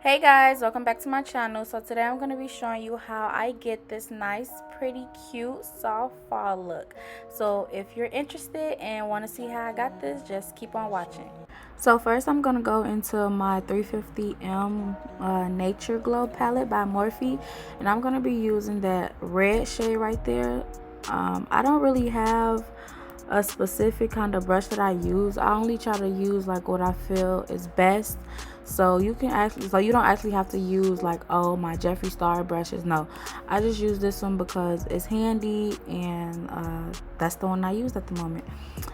Hey guys, welcome back to my channel. So today I'm going to be showing you how I get this nice, pretty, cute, soft fall look. So if you're interested and want to see how I got this, just keep on watching. So first I'm going to go into my 350M Nature Glow palette by Morphe. And I'm going to be using that red shade right there. I don't really have a specific kind of brush that I use. I only try to use like what I feel is best. So you don't actually have to use like, oh, my Jeffree Star brushes. No, I just use this one because it's handy, and that's the one I use at the moment.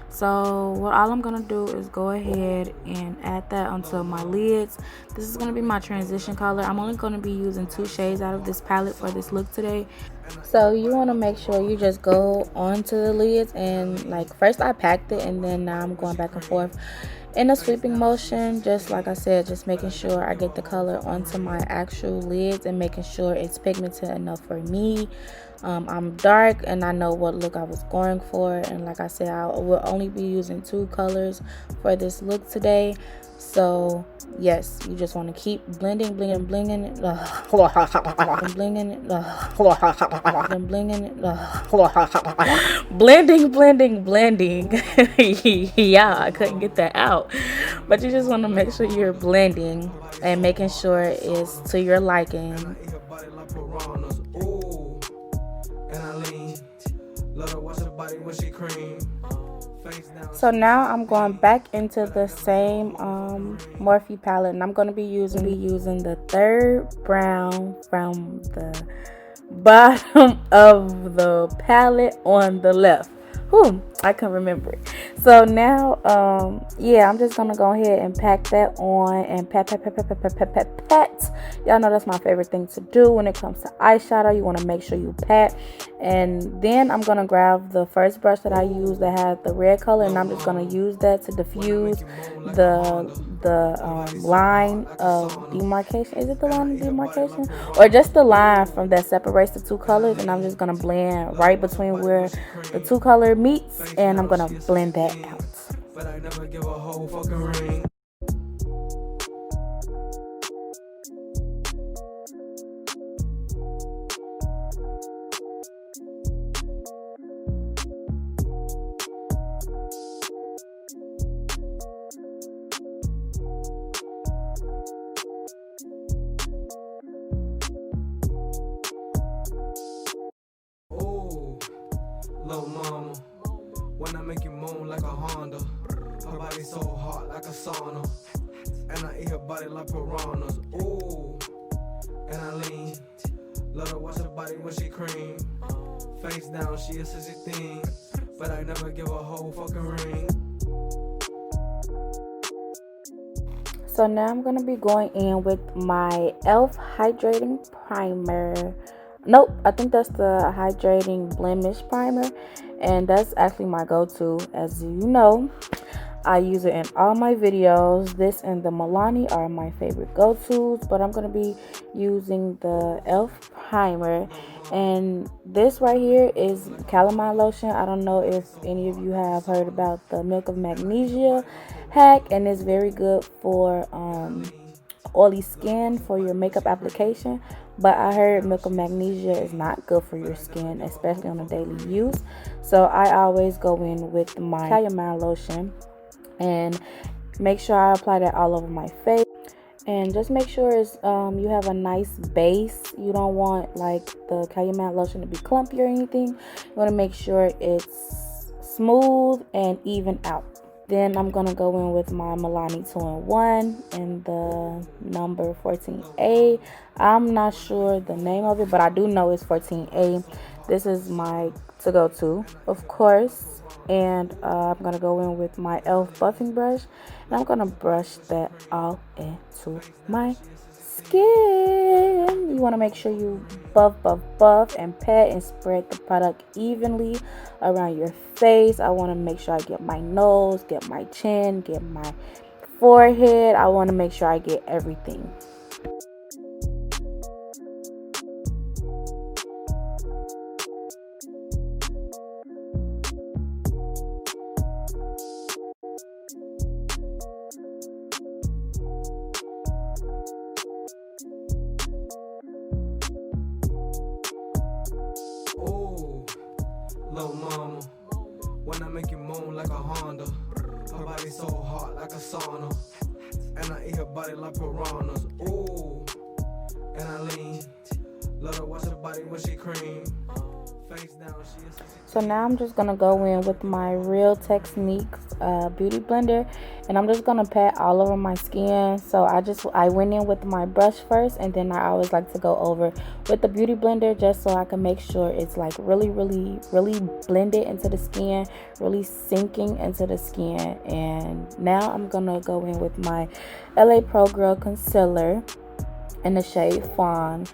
So all I'm gonna do is go ahead and add that onto my lids. This is gonna be my transition color. I'm only gonna be using 2 shades out of this palette for this look today. So you want to make sure you just go onto the lids, and like first I packed it, and then now I'm going back and forth in a sweeping motion, just like I said, just making sure I get the color onto my actual lids and making sure it's pigmented enough for me. I'm dark and I know what look I was going for, and like I said, I will only be using 2 colors for this look today. So yes, you just want to keep blending, blending, blending, blending. Yeah, I couldn't get that out, but you just want to make sure you're blending and making sure it's to your liking. So now I'm going back into the same Morphe palette, and I'm going to be using the third brown from the bottom of the palette on the left. Whew, I can remember it. So now, yeah, I'm just gonna go ahead and pack that on and pat. Y'all know that's my favorite thing to do when it comes to eyeshadow. You want to make sure you pat, and then I'm gonna grab the first brush that I used that had the red color, and I'm just gonna use that to diffuse the line of demarcation. Is it the line of demarcation, or just the line from that separates the 2 colors? And I'm just gonna blend right between where the 2 color meets, and I'm gonna blend that out. But I never give a whole fucking ring. Little mama, when I make you moan like a Honda, her body so hot like a sauna, and I eat her body like piranhas. Ooh, and I lean, let her watch her body when she cream. Face down, she a sissy thing, but I never give a whole fucking ring. So now I'm gonna be going in with my e.l.f. Hydrating Primer. Nope, I think that's the Hydrating Blemish Primer, and that's actually my go-to. As you know, I use it in all my videos. This and the Milani are my favorite go-tos, but I'm going to be using the e.l.f. Primer, and this right here is Calamine Lotion. I don't know if any of you have heard about the Milk of Magnesia hack, and it's very good for oily skin for your makeup application. But I heard Milk of Magnesia is not good for your skin, especially on a daily use. So I always go in with my Calamine Lotion and make sure I apply that all over my face. And just make sure it's you have a nice base. You don't want like the Calamine Lotion to be clumpy or anything. You want to make sure it's smooth and even out. Then I'm going to go in with my Milani 2-in-1 in the number 14A. I'm not sure the name of it, but I do know it's 14A. This is my to-go-to, of course. And I'm going to go in with my e.l.f. buffing brush. And I'm going to brush that all into my skin. You want to make sure you buff and pat and spread the product evenly around your face. I want to make sure I get my nose, get my chin, get my forehead. I want to make sure I get everything. Little mama, when I make you moan like a Honda. Her body so hot like a sauna. And I eat her body like piranhas. Ooh, and I lean. Let her wash her body when she cream. Face down, she is. So now I'm just gonna go in with my Real Techniques beauty blender, and I'm just gonna pat all over my skin. So I went in with my brush first, and then I always like to go over with the beauty blender just so I can make sure it's like really blended into the skin, really sinking into the skin. And now I'm gonna go in with my LA Pro Girl concealer in the shade Fawn.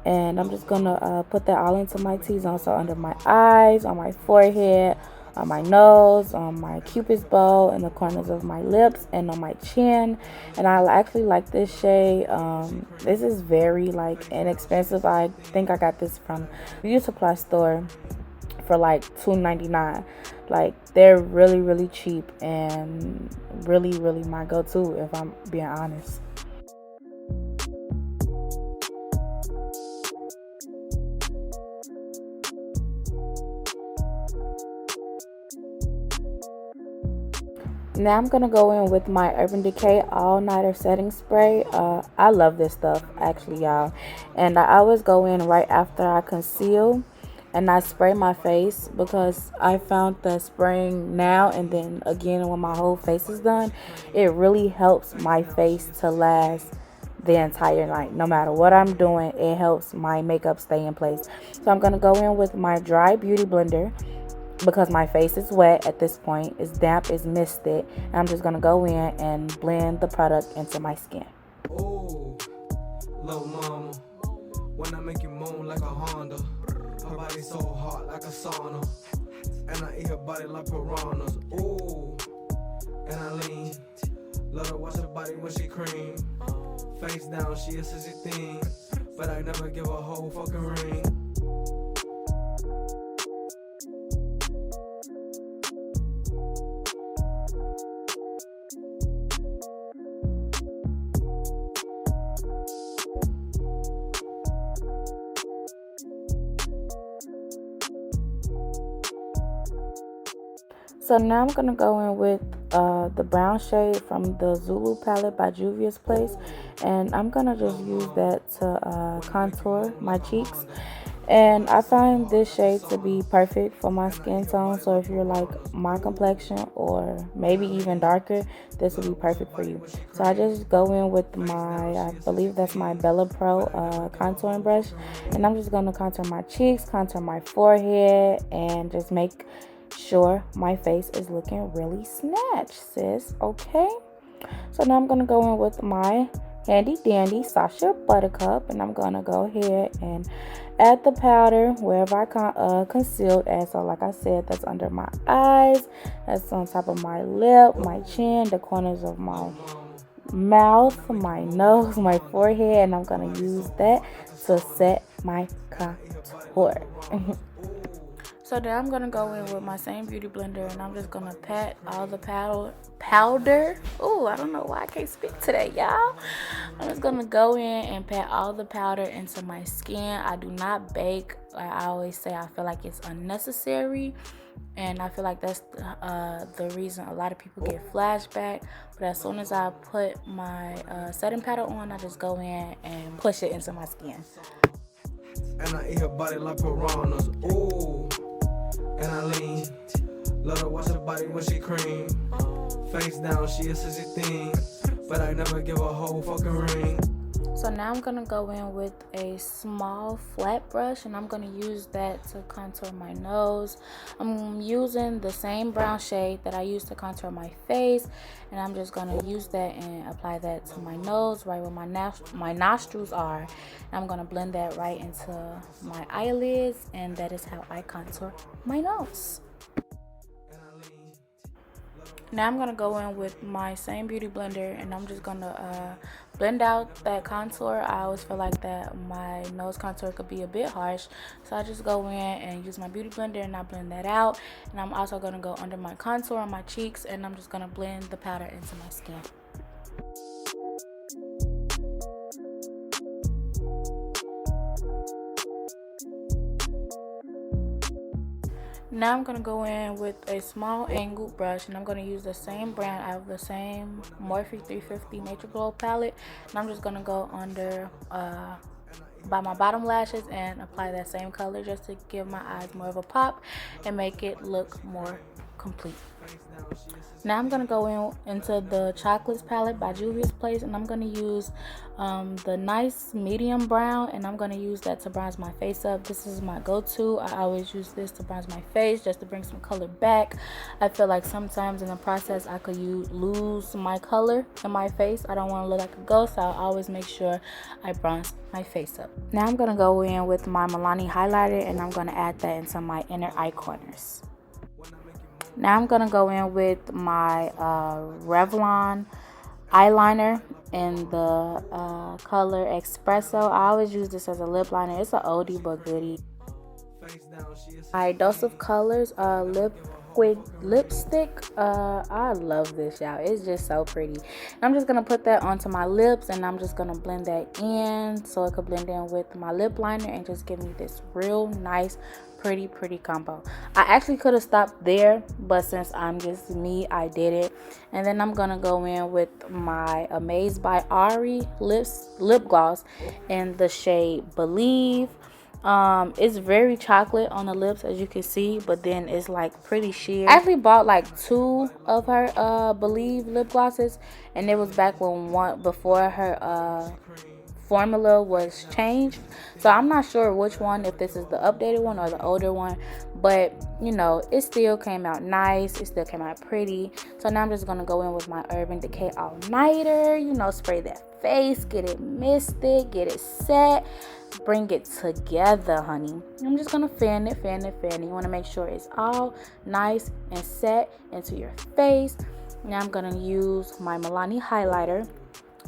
And I'm just gonna put that all into my T-zone, so under my eyes, on my forehead, on my nose, on my cupid's bow, in the corners of my lips, and on my chin. And I actually like this shade. This is very like inexpensive. I think I got this from the beauty supply store for like $2.99. Like, they're really cheap and really my go-to, if I'm being honest. Now I'm going to go in with my Urban Decay All Nighter Setting Spray. I love this stuff, actually, y'all. And I always go in right after I conceal and I spray my face, because I found that spraying now and then again when my whole face is done, it really helps my face to last the entire night. No matter what I'm doing, it helps my makeup stay in place. So I'm going to go in with my dry beauty blender, because my face is wet at this point, it's damp, it's misted, and I'm just gonna go in and blend the product into my skin. Ooh, little mama, when I make you moan like a Honda. Her body so hot like a sauna, and I eat her body like piranhas. Ooh, and I lean. Let her wash her body when she cream. Face down, she a sissy thing, but I never give a whole fucking ring. So now I'm going to go in with the brown shade from the Zulu palette by Juvias place. And I'm going to just use that to contour my cheeks. And I find this shade to be perfect for my skin tone. So if you're like my complexion or maybe even darker, this will be perfect for you. So I just go in with my, I believe that's my Bella Pro contouring brush. And I'm just going to contour my cheeks, contour my forehead, and just make sure my face is looking really snatched, sis. Okay, so now I'm gonna go in with my handy dandy Sacha Buttercup, and I'm gonna go ahead and add the powder wherever I concealed at. So like I said, that's under my eyes, that's on top of my lip, my chin, the corners of my mouth, my nose, my forehead, and I'm gonna use that to set my contour. So then I'm going to go in with my same beauty blender, and I'm just going to pat all the powder. Oh, I don't know why I can't speak today, y'all. I'm just going to go in and pat all the powder into my skin. I do not bake. I always say I feel like it's unnecessary, and I feel like that's the reason a lot of people get flashback. But as soon as I put my setting powder on, I just go in and push it into my skin. And I eat her body like piranhas. Ooh, and I lean. Let her wash her body when she cream. Face down, she a sissy thing, but I never give a whole fucking ring. So now I'm going to go in with a small flat brush, and I'm going to use that to contour my nose. I'm using the same brown shade that I used to contour my face, and I'm just going to use that and apply that to my nose, right where my nostrils are. And I'm going to blend that right into my eyelids, and that is how I contour my nose. Now I'm going to go in with my same beauty blender, and I'm just going to blend out that contour. I always feel like that my nose contour could be a bit harsh, so I just go in and use my beauty blender and I blend that out. And I'm also going to go under my contour on my cheeks, and I'm just going to blend the powder into my skin. Now I'm going to go in with a small angled brush, and I'm going to use the same brand. I have the same Morphe 350 Nature Glow palette, and I'm just going to go under by my bottom lashes and apply that same color just to give my eyes more of a pop and make it look more complete. Now I'm going to go into the Chocolates palette by Juvias Place, and I'm going to use the nice medium brown, and I'm going to use that to bronze my face up. This is my go-to. I always use this to bronze my face just to bring some color back. I feel like sometimes in the process I could lose my color in my face. I don't want to look like a ghost, so I always make sure I bronze my face up. Now I'm going to go in with my Milani highlighter, and I'm going to add that into my inner eye corners. Now I'm going to go in with my Revlon eyeliner in the color Espresso. I always use this as a lip liner. It's an oldie but goodie. My Dose of Colors liquid lipstick. I love this, y'all. It's just so pretty. And I'm just going to put that onto my lips, and I'm just going to blend that in so it could blend in with my lip liner and just give me this real nice pretty combo. I actually could have stopped there, but since I'm just me, I did it. And then I'm gonna go in with my Amazed by Ari lip gloss in the shade Believe. It's very chocolate on the lips, as you can see, but then it's like pretty sheer. I actually bought like 2 of her Believe lip glosses, and it was back when one before her formula was changed, so I'm not sure which one, if this is the updated one or the older one, but you know, it still came out nice, it still came out pretty. So now I'm just gonna go in with my Urban Decay All Nighter, you know, spray that face, get it misted, get it set, bring it together, honey. I'm just gonna fan it. You want to make sure it's all nice and set into your face. Now I'm gonna use my Milani highlighter,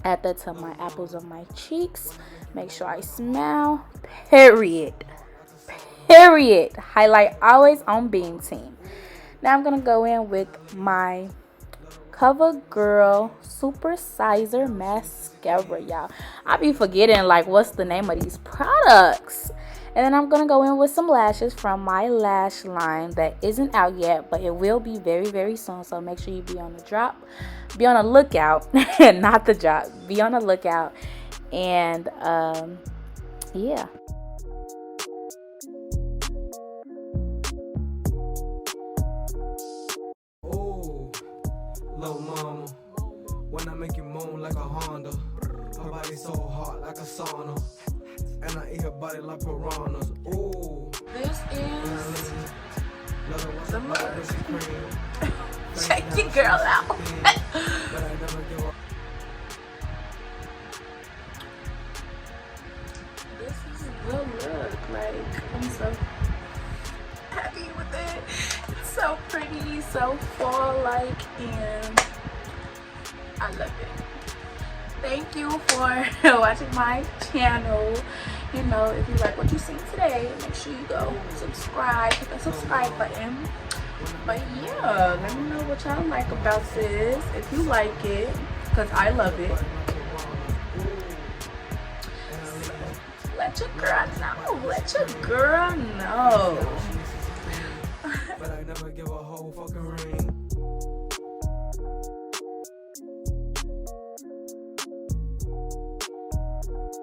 add that to my apples of my cheeks, make sure I smile, period. Highlight always on Beam Team. Now I'm gonna go in with my CoverGirl Super Sizer mascara, y'all. I be forgetting like what's the name of these products. And then I'm going to go in with some lashes from my lash line that isn't out yet, but it will be very soon. So make sure you be on the lookout, not the drop. Be on the lookout. And yeah. Oh, little mama, when I make you moan like a Honda, her body so hot like a sauna. And I eat her body like piranhas. Ooh. This is the mug. Check your girl out. This is the look. Like, I'm so happy with it. It's so pretty, so fall-like, and I love it. Thank you for watching my channel. You know, if you like what you seen today, make sure you go subscribe, hit that subscribe button. But yeah, let me know what y'all like about this, if you like it, because I love it. So, let your girl know. Let your girl know. But I never give a whole fucking ring.